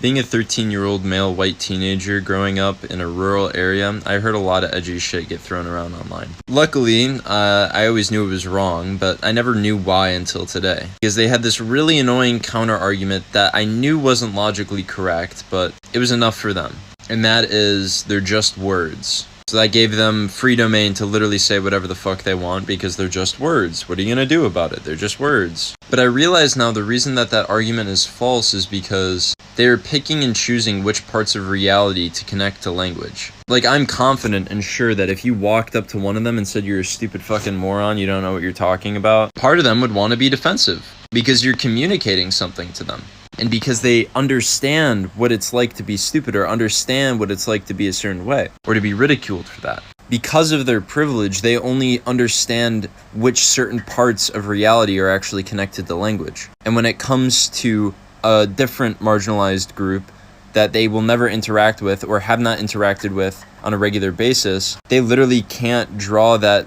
Being a 13-year-old male white teenager growing up in a rural area, I heard a lot of edgy shit get thrown around online. Luckily, I always knew it was wrong, but I never knew why until today. Because they had this really annoying counter-argument that I knew wasn't logically correct, but it was enough for them. And that is, they're just words. So that gave them free domain to literally say whatever the fuck they want because they're just words. What are you gonna do about it? They're just words. But I realize now the reason that argument is false is because they're picking and choosing which parts of reality to connect to language. Like, I'm confident and sure that if you walked up to one of them and said you're a stupid fucking moron, you don't know what you're talking about, part of them would want to be defensive because you're communicating something to them. And because they understand what it's like to be stupid or understand what it's like to be a certain way or to be ridiculed for that. Because of their privilege, they only understand which certain parts of reality are actually connected to language. And when it comes to a different marginalized group that they will never interact with or have not interacted with on a regular basis, they literally can't draw that,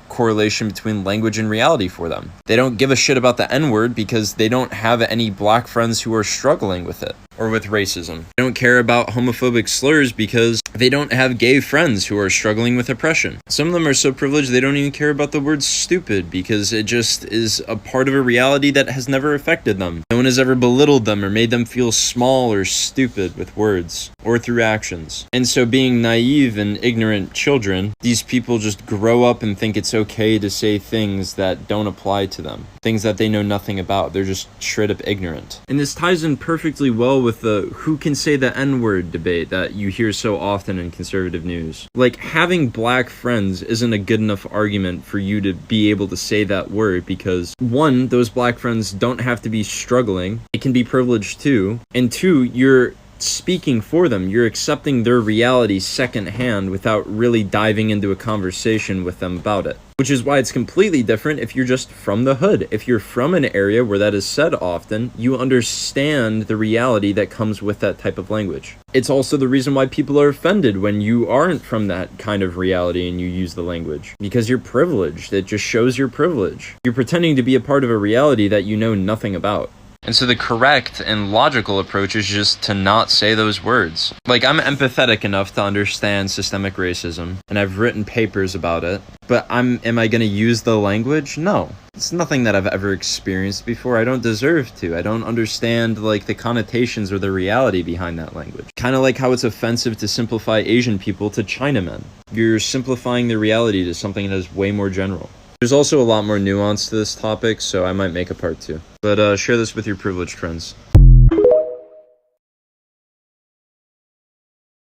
correlation between language and reality for them. They don't give a shit about the N-word because they don't have any black friends who are struggling with it or with racism. They don't care about homophobic slurs because they don't have gay friends who are struggling with oppression. Some of them are so privileged they don't even care about the word stupid because it just is a part of a reality that has never affected them. No one has ever belittled them or made them feel small or stupid with words or through actions. And so being naive and ignorant children, these people just grow up and think it's okay to say things that don't apply to them, things that they know nothing about. They're just straight up ignorant. And this ties in perfectly well with the who can say the N-word debate that you hear so often in conservative news. Like, having black friends isn't a good enough argument for you to be able to say that word because, one, those black friends don't have to be struggling. It can be privileged too. And two, you're speaking for them. You're accepting their reality secondhand without really diving into a conversation with them about it. Which is why it's completely different if you're just from the hood. If you're from an area where that is said often, you understand the reality that comes with that type of language. It's also the reason why people are offended when you aren't from that kind of reality and you use the language. Because you're privileged. It just shows your privilege. You're pretending to be a part of a reality that you know nothing about. And so the correct and logical approach is just to not say those words. Like, I'm empathetic enough to understand systemic racism, and I've written papers about it, but am I going to use the language? No. It's nothing that I've ever experienced before. I don't deserve to. I don't understand, the connotations or the reality behind that language. Kind of like how it's offensive to simplify Asian people to Chinamen. You're simplifying the reality to something that is way more general. There's also a lot more nuance to this topic, so I might make a part 2. But share this with your privileged friends.